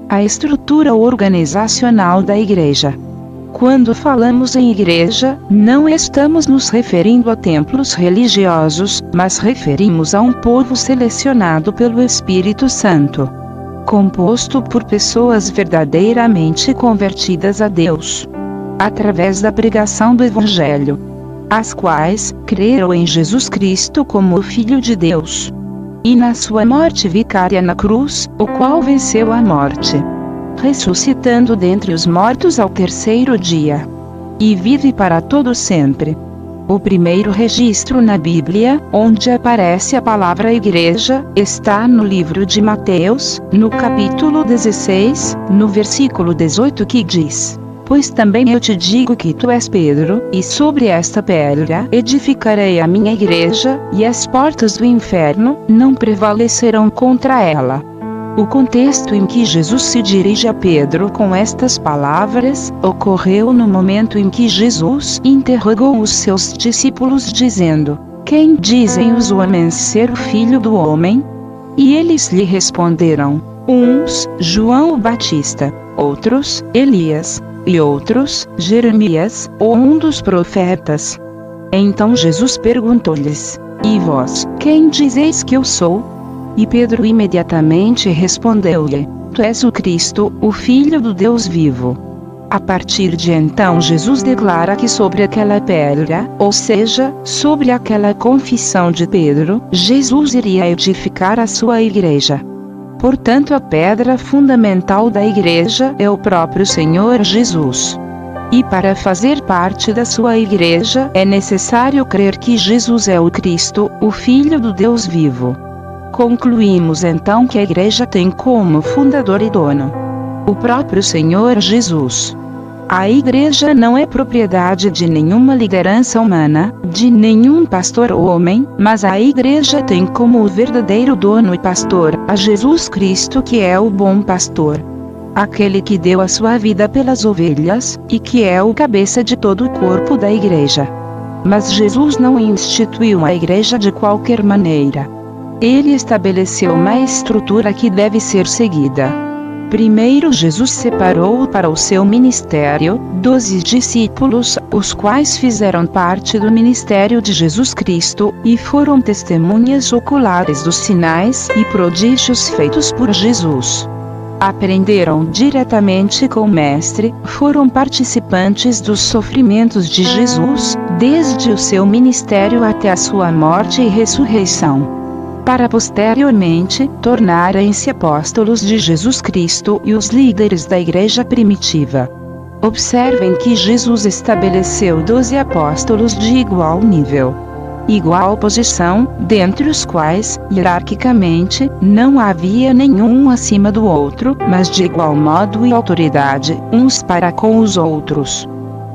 A estrutura organizacional da Igreja. Quando falamos em igreja, não estamos nos referindo a templos religiosos, mas referimos a um povo selecionado pelo Espírito Santo, composto por pessoas verdadeiramente convertidas a Deus, através da pregação do Evangelho, as quais creram em Jesus Cristo como o Filho de Deus, e na sua morte vicária na cruz, o qual venceu a morte, ressuscitando dentre os mortos ao terceiro dia, e vive para todo sempre. O primeiro registro na Bíblia, onde aparece a palavra igreja, está no livro de Mateus, no capítulo 16, no versículo 18, que diz: Pois também eu te digo que tu és Pedro, e sobre esta pedra edificarei a minha igreja, e as portas do inferno não prevalecerão contra ela. O contexto em que Jesus se dirige a Pedro com estas palavras, ocorreu no momento em que Jesus interrogou os seus discípulos dizendo: Quem dizem os homens ser o Filho do Homem? E eles lhe responderam: uns, João o Batista, outros, Elias, e outros, Jeremias, ou um dos profetas. Então Jesus perguntou-lhes: E vós, quem dizeis que eu sou? E Pedro imediatamente respondeu-lhe: Tu és o Cristo, o Filho do Deus vivo. A partir de então Jesus declara que sobre aquela pedra, ou seja, sobre aquela confissão de Pedro, Jesus iria edificar a sua igreja. Portanto, a pedra fundamental da igreja é o próprio Senhor Jesus. E para fazer parte da sua igreja, é necessário crer que Jesus é o Cristo, o Filho do Deus vivo. Concluímos então que a igreja tem como fundador e dono o próprio Senhor Jesus. A igreja não é propriedade de nenhuma liderança humana, de nenhum pastor homem, mas a igreja tem como o verdadeiro dono e pastor a Jesus Cristo, que é o bom pastor, aquele que deu a sua vida pelas ovelhas, e que é o cabeça de todo o corpo da igreja. Mas Jesus não instituiu a igreja de qualquer maneira. Ele estabeleceu uma estrutura que deve ser seguida. Primeiro, Jesus separou para o seu ministério 12 discípulos, os quais fizeram parte do ministério de Jesus Cristo, e foram testemunhas oculares dos sinais e prodígios feitos por Jesus. Aprenderam diretamente com o Mestre, foram participantes dos sofrimentos de Jesus, desde o seu ministério até a sua morte e ressurreição, para posteriormente tornarem-se apóstolos de Jesus Cristo e os líderes da igreja primitiva. Observem que Jesus estabeleceu 12 apóstolos de igual nível, igual posição, dentre os quais, hierarquicamente, não havia nenhum acima do outro, mas de igual modo e autoridade, uns para com os outros.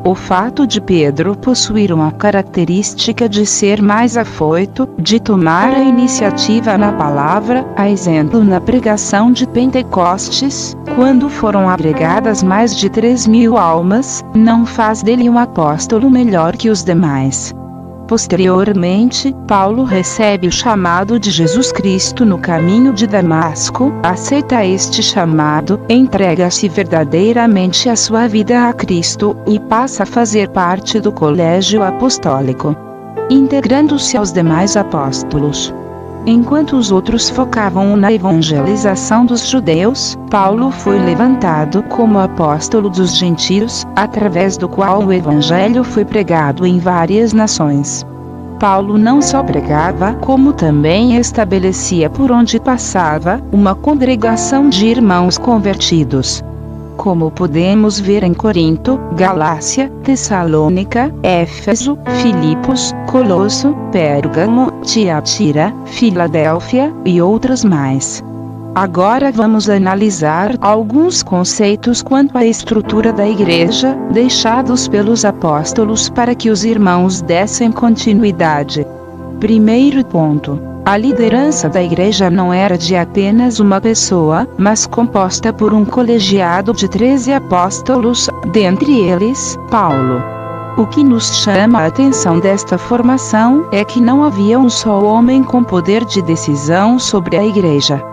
O fato de Pedro possuir uma característica de ser mais afoito, de tomar a iniciativa na palavra, a exemplo na pregação de Pentecostes, quando foram agregadas mais de 3.000 almas, não faz dele um apóstolo melhor que os demais. Posteriormente, Paulo recebe o chamado de Jesus Cristo no caminho de Damasco, aceita este chamado, entrega-se verdadeiramente a sua vida a Cristo, e passa a fazer parte do colégio apostólico, integrando-se aos demais apóstolos. Enquanto os outros focavam na evangelização dos judeus, Paulo foi levantado como apóstolo dos gentios, através do qual o evangelho foi pregado em várias nações. Paulo não só pregava, como também estabelecia por onde passava uma congregação de irmãos convertidos, como podemos ver em Corinto, Galácia, Tessalônica, Éfeso, Filipos, Colosso, Pérgamo, Tiatira, Filadélfia e outras mais. Agora vamos analisar alguns conceitos quanto à estrutura da igreja, deixados pelos apóstolos para que os irmãos dessem continuidade. Primeiro ponto. A liderança da igreja não era de apenas uma pessoa, mas composta por um colegiado de 13 apóstolos, dentre eles, Paulo. O que nos chama a atenção desta formação é que não havia um só homem com poder de decisão sobre a igreja.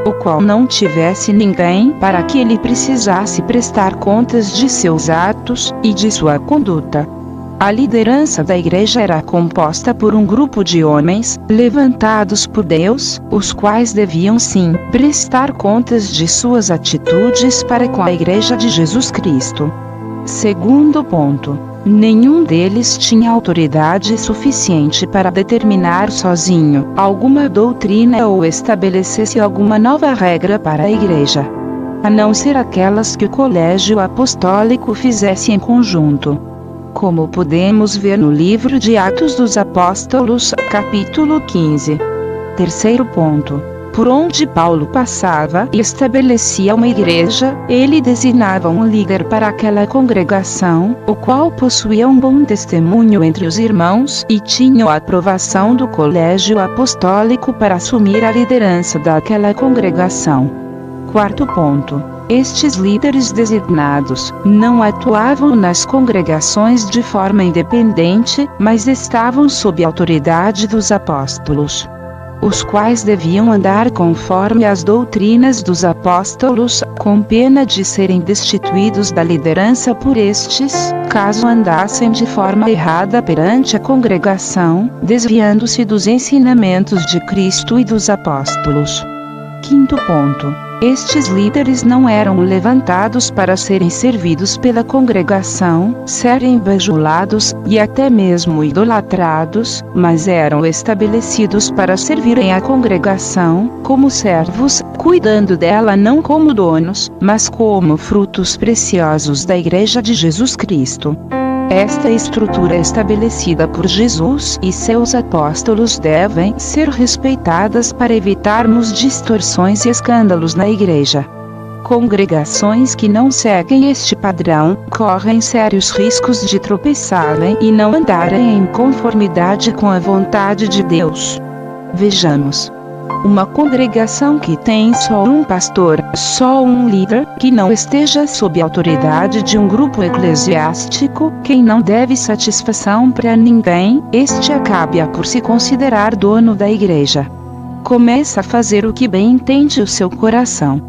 O qual não tivesse ninguém para que ele precisasse prestar contas de seus atos e de sua conduta. A liderança da igreja era composta por um grupo de homens, levantados por Deus, os quais deviam sim prestar contas de suas atitudes para com a igreja de Jesus Cristo. Segundo ponto. Nenhum deles tinha autoridade suficiente para determinar sozinho alguma doutrina ou estabelecesse alguma nova regra para a igreja, a não ser aquelas que o colégio apostólico fizesse em conjunto. Como podemos ver no livro de Atos dos Apóstolos, capítulo 15. Terceiro ponto. Por onde Paulo passava e estabelecia uma igreja, ele designava um líder para aquela congregação, o qual possuía um bom testemunho entre os irmãos e tinha a aprovação do colégio apostólico para assumir a liderança daquela congregação. Quarto ponto. Estes líderes designados não atuavam nas congregações de forma independente, mas estavam sob a autoridade dos apóstolos, os quais deviam andar conforme as doutrinas dos apóstolos, com pena de serem destituídos da liderança por estes, caso andassem de forma errada perante a congregação, desviando-se dos ensinamentos de Cristo e dos apóstolos. Quinto ponto. Estes líderes não eram levantados para serem servidos pela congregação, serem bajulados, e até mesmo idolatrados, mas eram estabelecidos para servirem a congregação, como servos, cuidando dela não como donos, mas como frutos preciosos da Igreja de Jesus Cristo. Esta estrutura estabelecida por Jesus e seus apóstolos devem ser respeitadas para evitarmos distorções e escândalos na igreja. Congregações que não seguem este padrão correm sérios riscos de tropeçarem e não andarem em conformidade com a vontade de Deus. Vejamos. Uma congregação que tem só um pastor, só um líder, que não esteja sob a autoridade de um grupo eclesiástico, quem não deve satisfação para ninguém, este acabe por se considerar dono da igreja. Começa a fazer o que bem entende o seu coração,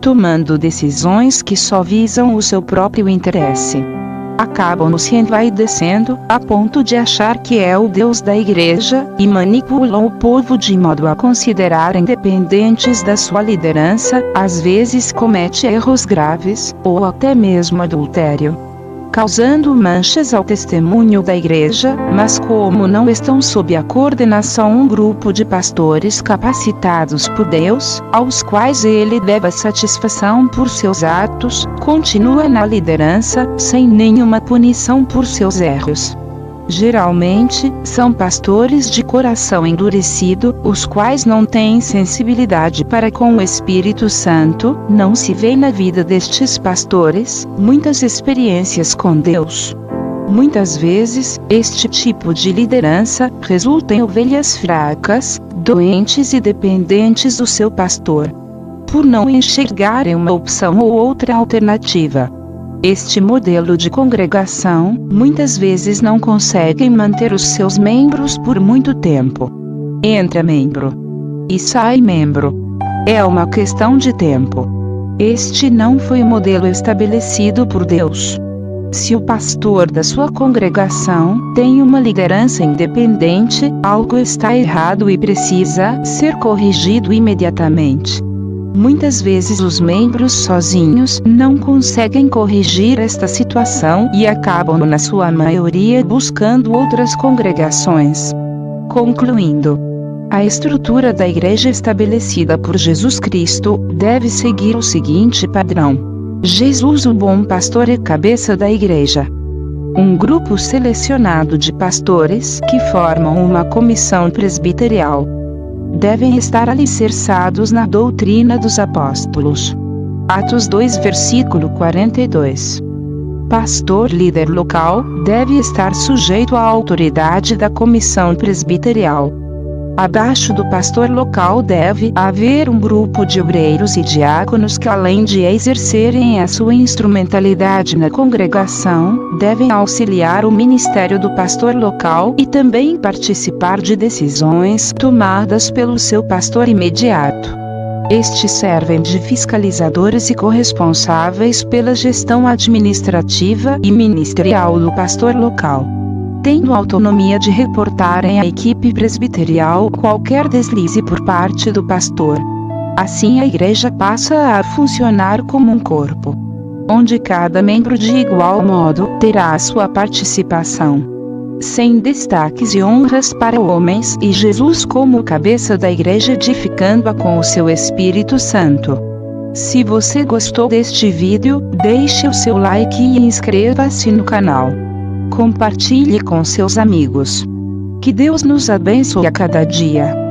tomando decisões que só visam o seu próprio interesse. Acabam se envaidecendo, a ponto de achar que é o Deus da igreja, e manipulam o povo de modo a considerarem dependentes da sua liderança, às vezes comete erros graves, ou até mesmo adultério, causando manchas ao testemunho da igreja, mas como não estão sob a coordenação um grupo de pastores capacitados por Deus, aos quais ele deve a satisfação por seus atos, continua na liderança, sem nenhuma punição por seus erros. Geralmente, são pastores de coração endurecido, os quais não têm sensibilidade para com o Espírito Santo. Não se vê na vida destes pastores muitas experiências com Deus. Muitas vezes, este tipo de liderança resulta em ovelhas fracas, doentes e dependentes do seu pastor, por não enxergarem uma opção ou outra alternativa. Este modelo de congregação, muitas vezes não consegue manter os seus membros por muito tempo. Entra membro e sai membro. É uma questão de tempo. Este não foi o modelo estabelecido por Deus. Se o pastor da sua congregação tem uma liderança independente, algo está errado e precisa ser corrigido imediatamente. Muitas vezes os membros sozinhos não conseguem corrigir esta situação e acabam, na sua maioria, buscando outras congregações. Concluindo, a estrutura da igreja estabelecida por Jesus Cristo deve seguir o seguinte padrão: Jesus, o bom pastor, é cabeça da igreja. Um grupo selecionado de pastores que formam uma comissão presbiterial devem estar alicerçados na doutrina dos apóstolos. Atos 2, versículo 42. Pastor líder local deve estar sujeito à autoridade da comissão presbiterial. Abaixo do pastor local deve haver um grupo de obreiros e diáconos que, além de exercerem a sua instrumentalidade na congregação, devem auxiliar o ministério do pastor local e também participar de decisões tomadas pelo seu pastor imediato. Estes servem de fiscalizadores e corresponsáveis pela gestão administrativa e ministerial do pastor local, tendo autonomia de reportarem à equipe presbiterial qualquer deslize por parte do pastor. Assim a igreja passa a funcionar como um corpo, onde cada membro de igual modo terá a sua participação, sem destaques e honras para homens, e Jesus como cabeça da igreja edificando-a com o seu Espírito Santo. Se você gostou deste vídeo, deixe o seu like e inscreva-se no canal. Compartilhe com seus amigos. Que Deus nos abençoe a cada dia.